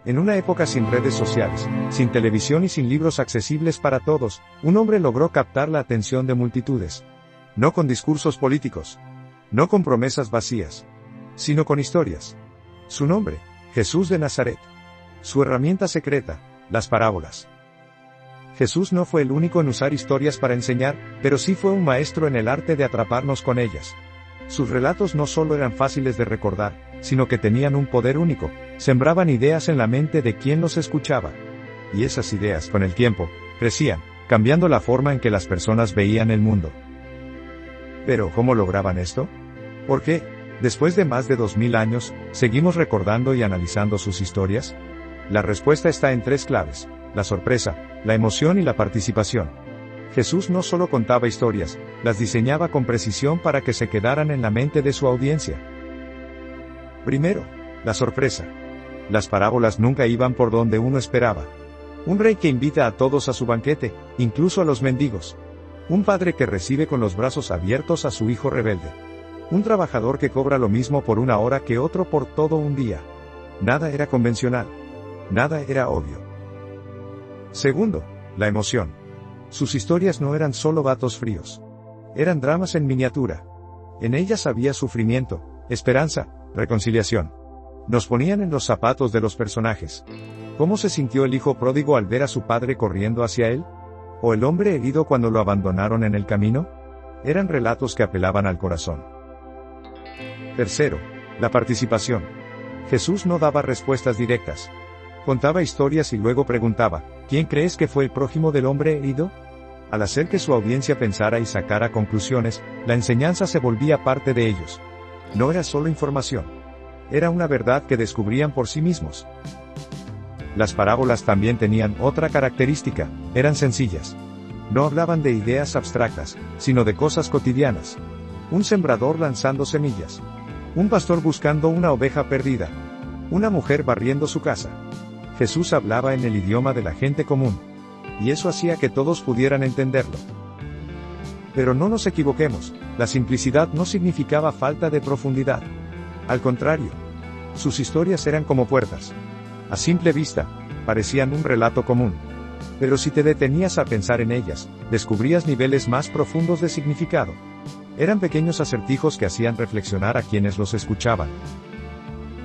En una época sin redes sociales, sin televisión y sin libros accesibles para todos, un hombre logró captar la atención de multitudes. No con discursos políticos. No con promesas vacías. Sino con historias. Su nombre, Jesús de Nazaret. Su herramienta secreta, las parábolas. Jesús no fue el único en usar historias para enseñar, pero sí fue un maestro en el arte de atraparnos con ellas. Sus relatos no solo eran fáciles de recordar, sino que tenían un poder único, sembraban ideas en la mente de quien los escuchaba. Y esas ideas, con el tiempo, crecían, cambiando la forma en que las personas veían el mundo. Pero, ¿cómo lograban esto? ¿Por qué, después de más de 2000 años, seguimos recordando y analizando sus historias? La respuesta está en tres claves: la sorpresa, la emoción y la participación. Jesús no solo contaba historias, las diseñaba con precisión para que se quedaran en la mente de su audiencia. Primero, la sorpresa. Las parábolas nunca iban por donde uno esperaba. Un rey que invita a todos a su banquete, incluso a los mendigos. Un padre que recibe con los brazos abiertos a su hijo rebelde. Un trabajador que cobra lo mismo por una hora que otro por todo un día. Nada era convencional. Nada era obvio. Segundo, la emoción. Sus historias no eran solo datos fríos. Eran dramas en miniatura. En ellas había sufrimiento, esperanza, reconciliación. Nos ponían en los zapatos de los personajes. ¿Cómo se sintió el hijo pródigo al ver a su padre corriendo hacia él? ¿O el hombre herido cuando lo abandonaron en el camino? Eran relatos que apelaban al corazón. Tercero, la participación. Jesús no daba respuestas directas. Contaba historias y luego preguntaba, ¿quién crees que fue el prójimo del hombre herido? Al hacer que su audiencia pensara y sacara conclusiones, la enseñanza se volvía parte de ellos. No era solo información. Era una verdad que descubrían por sí mismos. Las parábolas también tenían otra característica: eran sencillas. No hablaban de ideas abstractas, sino de cosas cotidianas. Un sembrador lanzando semillas. Un pastor buscando una oveja perdida. Una mujer barriendo su casa. Jesús hablaba en el idioma de la gente común. Y eso hacía que todos pudieran entenderlo. Pero no nos equivoquemos, la simplicidad no significaba falta de profundidad. Al contrario, sus historias eran como puertas. A simple vista, parecían un relato común. Pero si te detenías a pensar en ellas, descubrías niveles más profundos de significado. Eran pequeños acertijos que hacían reflexionar a quienes los escuchaban.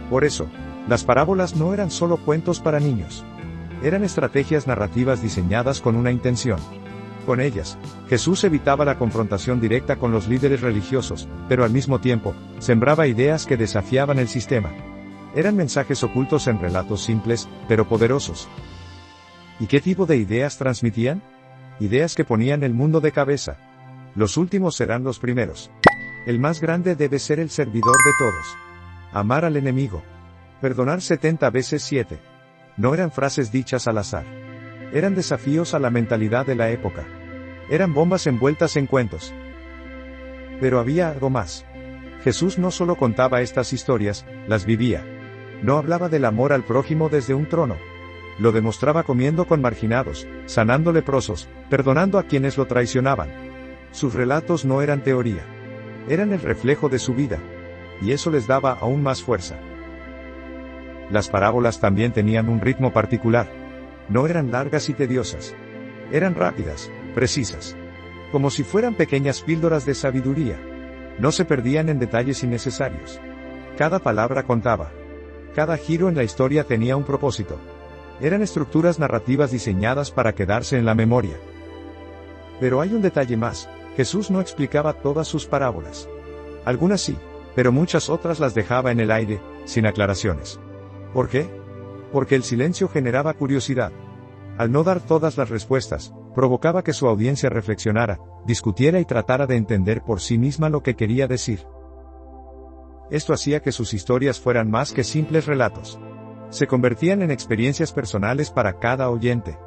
Por eso, las parábolas no eran solo cuentos para niños. Eran estrategias narrativas diseñadas con una intención. Con ellas, Jesús evitaba la confrontación directa con los líderes religiosos, pero al mismo tiempo, sembraba ideas que desafiaban el sistema. Eran mensajes ocultos en relatos simples, pero poderosos. ¿Y qué tipo de ideas transmitían? Ideas que ponían el mundo de cabeza. Los últimos serán los primeros. El más grande debe ser el servidor de todos. Amar al enemigo. Perdonar 70 veces 7. No eran frases dichas al azar. Eran desafíos a la mentalidad de la época. Eran bombas envueltas en cuentos. Pero había algo más. Jesús no solo contaba estas historias, las vivía. No hablaba del amor al prójimo desde un trono. Lo demostraba comiendo con marginados, sanando leprosos, perdonando a quienes lo traicionaban. Sus relatos no eran teoría. Eran el reflejo de su vida. Y eso les daba aún más fuerza. Las parábolas también tenían un ritmo particular. No eran largas y tediosas. Eran rápidas, precisas. Como si fueran pequeñas píldoras de sabiduría. No se perdían en detalles innecesarios. Cada palabra contaba. Cada giro en la historia tenía un propósito. Eran estructuras narrativas diseñadas para quedarse en la memoria. Pero hay un detalle más: Jesús no explicaba todas sus parábolas. Algunas sí, pero muchas otras las dejaba en el aire, sin aclaraciones. ¿Por qué? Porque el silencio generaba curiosidad. Al no dar todas las respuestas, provocaba que su audiencia reflexionara, discutiera y tratara de entender por sí misma lo que quería decir. Esto hacía que sus historias fueran más que simples relatos. Se convertían en experiencias personales para cada oyente.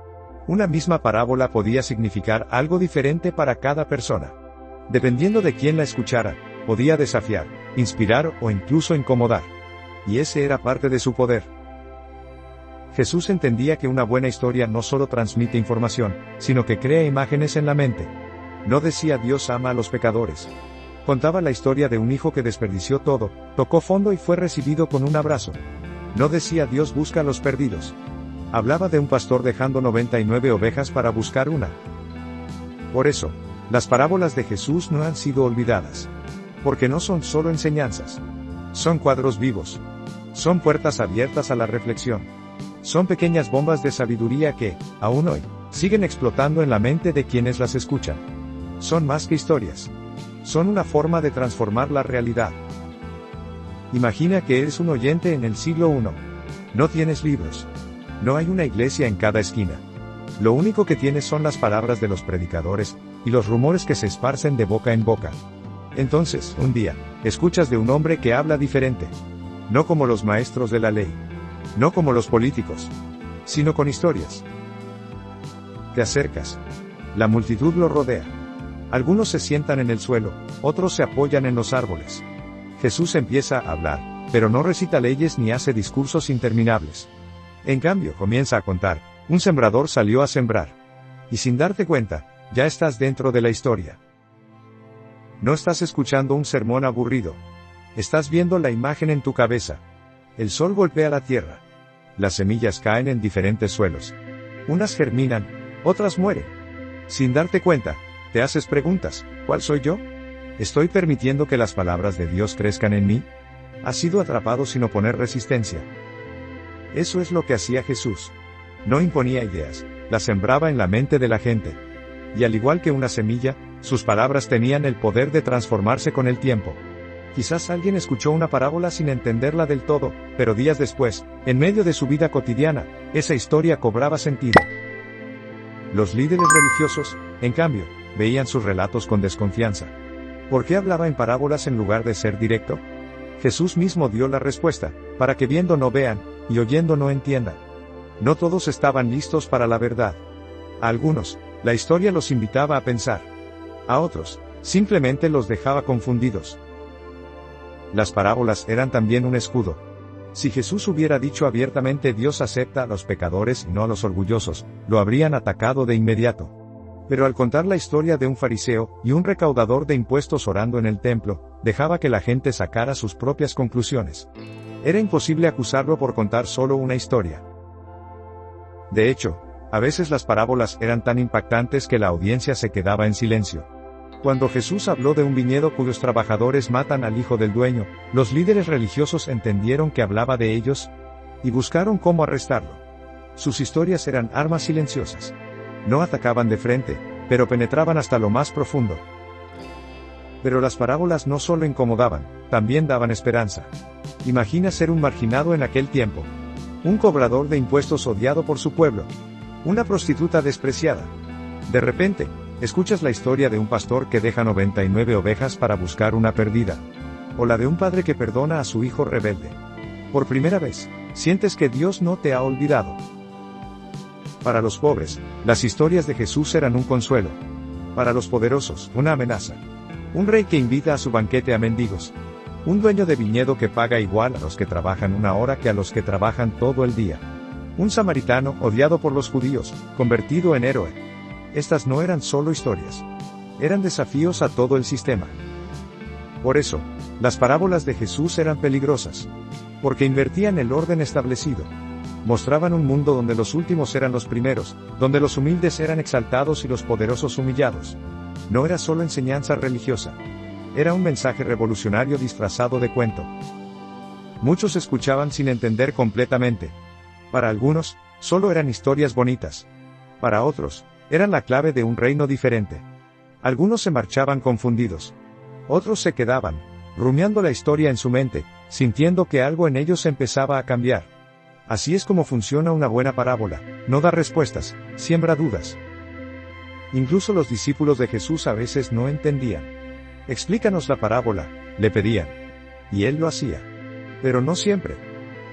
Una misma parábola podía significar algo diferente para cada persona. Dependiendo de quién la escuchara, podía desafiar, inspirar o incluso incomodar. Y ese era parte de su poder. Jesús entendía que una buena historia no solo transmite información, sino que crea imágenes en la mente. No decía Dios ama a los pecadores. Contaba la historia de un hijo que desperdició todo, tocó fondo y fue recibido con un abrazo. No decía Dios busca a los perdidos. Hablaba de un pastor dejando 99 ovejas para buscar una. Por eso, las parábolas de Jesús no han sido olvidadas. Porque no son solo enseñanzas. Son cuadros vivos. Son puertas abiertas a la reflexión. Son pequeñas bombas de sabiduría que, aún hoy, siguen explotando en la mente de quienes las escuchan. Son más que historias. Son una forma de transformar la realidad. Imagina que eres un oyente en el siglo I. No tienes libros. No hay una iglesia en cada esquina. Lo único que tienes son las palabras de los predicadores, y los rumores que se esparcen de boca en boca. Entonces, un día, escuchas de un hombre que habla diferente. No como los maestros de la ley. No como los políticos. Sino con historias. Te acercas. La multitud lo rodea. Algunos se sientan en el suelo, otros se apoyan en los árboles. Jesús empieza a hablar, pero no recita leyes ni hace discursos interminables. En cambio, comienza a contar, un sembrador salió a sembrar. Y sin darte cuenta, ya estás dentro de la historia. No estás escuchando un sermón aburrido. Estás viendo la imagen en tu cabeza. El sol golpea la tierra. Las semillas caen en diferentes suelos. Unas germinan, otras mueren. Sin darte cuenta, te haces preguntas, ¿cuál soy yo? ¿Estoy permitiendo que las palabras de Dios crezcan en mí? ¿Has sido atrapado sin oponer resistencia? Eso es lo que hacía Jesús. No imponía ideas, las sembraba en la mente de la gente. Y al igual que una semilla, sus palabras tenían el poder de transformarse con el tiempo. Quizás alguien escuchó una parábola sin entenderla del todo, pero días después, en medio de su vida cotidiana, esa historia cobraba sentido. Los líderes religiosos, en cambio, veían sus relatos con desconfianza. ¿Por qué hablaba en parábolas en lugar de ser directo? Jesús mismo dio la respuesta, para que viendo no vean, y oyendo no entiendan. No todos estaban listos para la verdad. A algunos, la historia los invitaba a pensar. A otros, simplemente los dejaba confundidos. Las parábolas eran también un escudo. Si Jesús hubiera dicho abiertamente Dios acepta a los pecadores y no a los orgullosos, lo habrían atacado de inmediato. Pero al contar la historia de un fariseo y un recaudador de impuestos orando en el templo, dejaba que la gente sacara sus propias conclusiones. Era imposible acusarlo por contar solo una historia. De hecho, a veces las parábolas eran tan impactantes que la audiencia se quedaba en silencio. Cuando Jesús habló de un viñedo cuyos trabajadores matan al hijo del dueño, los líderes religiosos entendieron que hablaba de ellos, y buscaron cómo arrestarlo. Sus historias eran armas silenciosas. No atacaban de frente, pero penetraban hasta lo más profundo. Pero las parábolas no solo incomodaban, también daban esperanza. Imagina ser un marginado en aquel tiempo. Un cobrador de impuestos odiado por su pueblo. Una prostituta despreciada. De repente, escuchas la historia de un pastor que deja 99 ovejas para buscar una perdida. O la de un padre que perdona a su hijo rebelde. Por primera vez, sientes que Dios no te ha olvidado. Para los pobres, las historias de Jesús eran un consuelo. Para los poderosos, una amenaza. Un rey que invita a su banquete a mendigos. Un dueño de viñedo que paga igual a los que trabajan una hora que a los que trabajan todo el día. Un samaritano, odiado por los judíos, convertido en héroe. Estas no eran solo historias. Eran desafíos a todo el sistema. Por eso, las parábolas de Jesús eran peligrosas. Porque invertían el orden establecido. Mostraban un mundo donde los últimos eran los primeros, donde los humildes eran exaltados y los poderosos humillados. No era solo enseñanza religiosa. Era un mensaje revolucionario disfrazado de cuento. Muchos escuchaban sin entender completamente. Para algunos, solo eran historias bonitas. Para otros, eran la clave de un reino diferente. Algunos se marchaban confundidos. Otros se quedaban, rumiando la historia en su mente, sintiendo que algo en ellos empezaba a cambiar. Así es como funciona una buena parábola, no da respuestas, siembra dudas. Incluso los discípulos de Jesús a veces no entendían. Explícanos la parábola, le pedían. Y él lo hacía. Pero no siempre.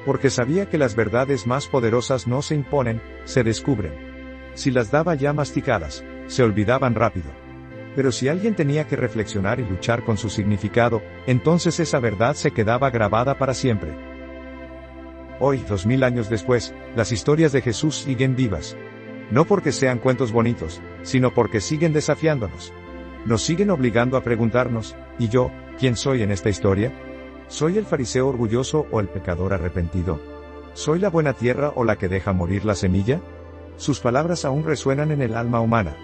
Porque sabía que las verdades más poderosas no se imponen, se descubren. Si las daba ya masticadas, se olvidaban rápido. Pero si alguien tenía que reflexionar y luchar con su significado, entonces esa verdad se quedaba grabada para siempre. Hoy, 2000 años después, las historias de Jesús siguen vivas. No porque sean cuentos bonitos, sino porque siguen desafiándonos. Nos siguen obligando a preguntarnos, ¿y yo, quién soy en esta historia? ¿Soy el fariseo orgulloso o el pecador arrepentido? ¿Soy la buena tierra o la que deja morir la semilla? Sus palabras aún resuenan en el alma humana.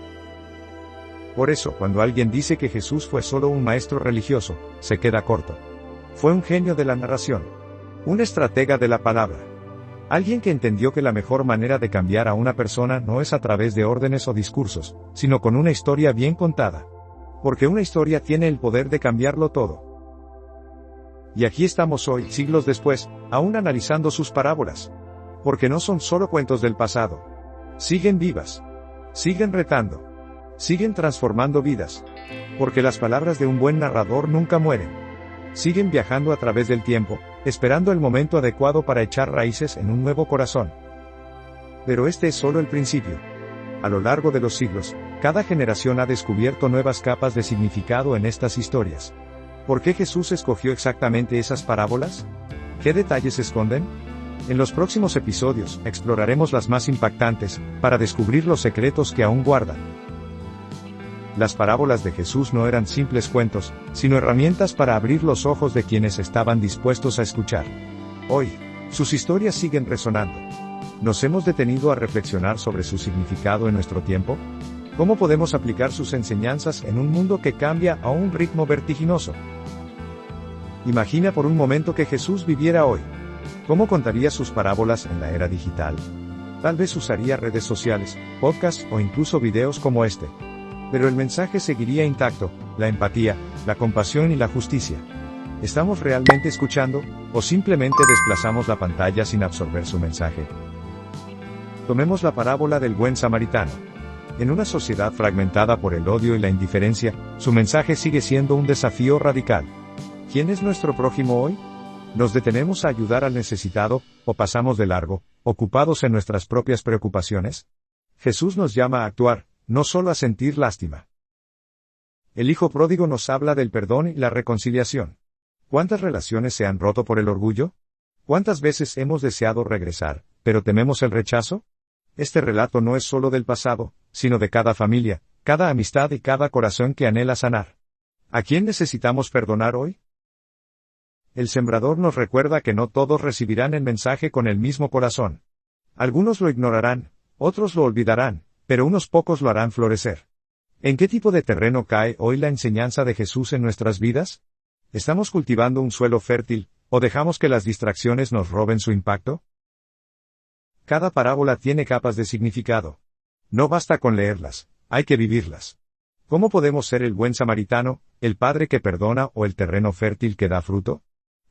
Por eso, cuando alguien dice que Jesús fue solo un maestro religioso, se queda corto. Fue un genio de la narración. Un estratega de la palabra. Alguien que entendió que la mejor manera de cambiar a una persona no es a través de órdenes o discursos, sino con una historia bien contada. Porque una historia tiene el poder de cambiarlo todo. Y aquí estamos hoy, siglos después, aún analizando sus parábolas. Porque no son solo cuentos del pasado. Siguen vivas. Siguen retando. Siguen transformando vidas. Porque las palabras de un buen narrador nunca mueren. Siguen viajando a través del tiempo, esperando el momento adecuado para echar raíces en un nuevo corazón. Pero este es solo el principio. A lo largo de los siglos, cada generación ha descubierto nuevas capas de significado en estas historias. ¿Por qué Jesús escogió exactamente esas parábolas? ¿Qué detalles esconden? En los próximos episodios, exploraremos las más impactantes, para descubrir los secretos que aún guardan. Las parábolas de Jesús no eran simples cuentos, sino herramientas para abrir los ojos de quienes estaban dispuestos a escuchar. Hoy, sus historias siguen resonando. ¿Nos hemos detenido a reflexionar sobre su significado en nuestro tiempo? ¿Cómo podemos aplicar sus enseñanzas en un mundo que cambia a un ritmo vertiginoso? Imagina por un momento que Jesús viviera hoy. ¿Cómo contaría sus parábolas en la era digital? Tal vez usaría redes sociales, podcasts o incluso videos como este. Pero el mensaje seguiría intacto: la empatía, la compasión y la justicia. ¿Estamos realmente escuchando, o simplemente desplazamos la pantalla sin absorber su mensaje? Tomemos la parábola del buen samaritano. En una sociedad fragmentada por el odio y la indiferencia, su mensaje sigue siendo un desafío radical. ¿Quién es nuestro prójimo hoy? ¿Nos detenemos a ayudar al necesitado, o pasamos de largo, ocupados en nuestras propias preocupaciones? Jesús nos llama a actuar, no solo a sentir lástima. El hijo pródigo nos habla del perdón y la reconciliación. ¿Cuántas relaciones se han roto por el orgullo? ¿Cuántas veces hemos deseado regresar, pero tememos el rechazo? Este relato no es solo del pasado, sino de cada familia, cada amistad y cada corazón que anhela sanar. ¿A quién necesitamos perdonar hoy? El sembrador nos recuerda que no todos recibirán el mensaje con el mismo corazón. Algunos lo ignorarán, otros lo olvidarán, pero unos pocos lo harán florecer. ¿En qué tipo de terreno cae hoy la enseñanza de Jesús en nuestras vidas? ¿Estamos cultivando un suelo fértil, o dejamos que las distracciones nos roben su impacto? Cada parábola tiene capas de significado. No basta con leerlas, hay que vivirlas. ¿Cómo podemos ser el buen samaritano, el padre que perdona o el terreno fértil que da fruto?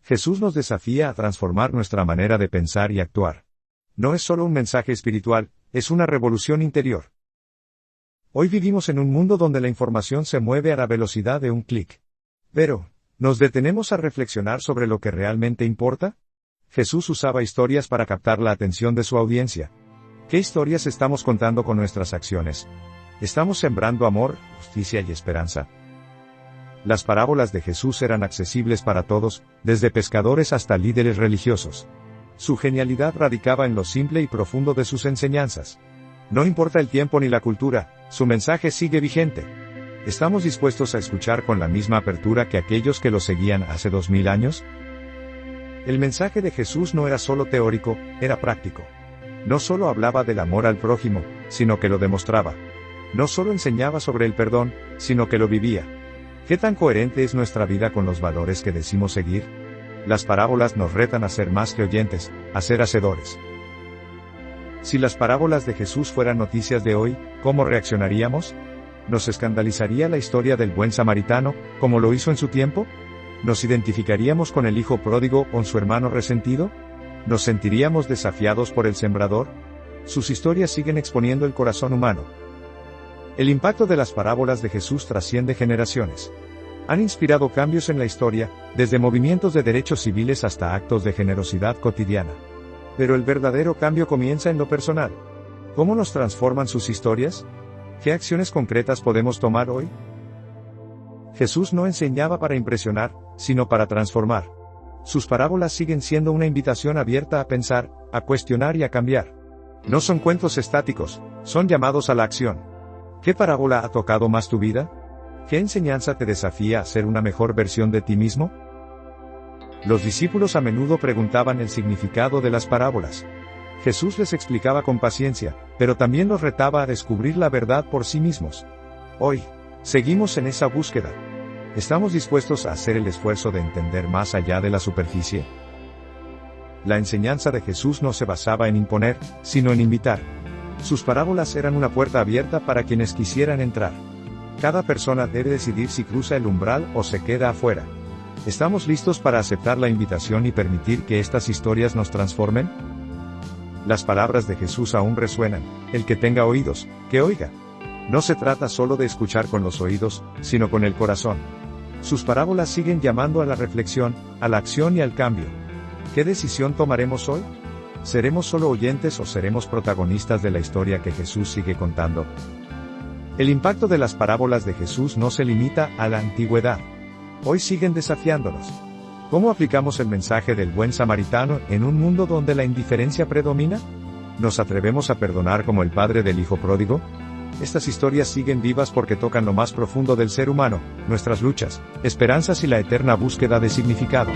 Jesús nos desafía a transformar nuestra manera de pensar y actuar. No es solo un mensaje espiritual, es una revolución interior. Hoy vivimos en un mundo donde la información se mueve a la velocidad de un clic. Pero, ¿nos detenemos a reflexionar sobre lo que realmente importa? Jesús usaba historias para captar la atención de su audiencia. ¿Qué historias estamos contando con nuestras acciones? ¿Estamos sembrando amor, justicia y esperanza? Las parábolas de Jesús eran accesibles para todos, desde pescadores hasta líderes religiosos. Su genialidad radicaba en lo simple y profundo de sus enseñanzas. No importa el tiempo ni la cultura, su mensaje sigue vigente. ¿Estamos dispuestos a escuchar con la misma apertura que aquellos que lo seguían hace 2000 años? El mensaje de Jesús no era solo teórico, era práctico. No solo hablaba del amor al prójimo, sino que lo demostraba. No solo enseñaba sobre el perdón, sino que lo vivía. ¿Qué tan coherente es nuestra vida con los valores que decimos seguir? Las parábolas nos retan a ser más que oyentes, a ser hacedores. Si las parábolas de Jesús fueran noticias de hoy, ¿cómo reaccionaríamos? ¿Nos escandalizaría la historia del buen samaritano, como lo hizo en su tiempo? ¿Nos identificaríamos con el hijo pródigo o con su hermano resentido? ¿Nos sentiríamos desafiados por el sembrador? Sus historias siguen exponiendo el corazón humano. El impacto de las parábolas de Jesús trasciende generaciones. Han inspirado cambios en la historia, desde movimientos de derechos civiles hasta actos de generosidad cotidiana. Pero el verdadero cambio comienza en lo personal. ¿Cómo nos transforman sus historias? ¿Qué acciones concretas podemos tomar hoy? Jesús no enseñaba para impresionar, sino para transformar. Sus parábolas siguen siendo una invitación abierta a pensar, a cuestionar y a cambiar. No son cuentos estáticos, son llamados a la acción. ¿Qué parábola ha tocado más tu vida? ¿Qué enseñanza te desafía a ser una mejor versión de ti mismo? Los discípulos a menudo preguntaban el significado de las parábolas. Jesús les explicaba con paciencia, pero también los retaba a descubrir la verdad por sí mismos. Hoy, seguimos en esa búsqueda. ¿Estamos dispuestos a hacer el esfuerzo de entender más allá de la superficie? La enseñanza de Jesús no se basaba en imponer, sino en invitar. Sus parábolas eran una puerta abierta para quienes quisieran entrar. Cada persona debe decidir si cruza el umbral o se queda afuera. ¿Estamos listos para aceptar la invitación y permitir que estas historias nos transformen? Las palabras de Jesús aún resuenan: el que tenga oídos, que oiga. No se trata solo de escuchar con los oídos, sino con el corazón. Sus parábolas siguen llamando a la reflexión, a la acción y al cambio. ¿Qué decisión tomaremos hoy? ¿Seremos solo oyentes o seremos protagonistas de la historia que Jesús sigue contando? El impacto de las parábolas de Jesús no se limita a la antigüedad. Hoy siguen desafiándonos. ¿Cómo aplicamos el mensaje del buen samaritano en un mundo donde la indiferencia predomina? ¿Nos atrevemos a perdonar como el padre del hijo pródigo? Estas historias siguen vivas porque tocan lo más profundo del ser humano, nuestras luchas, esperanzas y la eterna búsqueda de significado.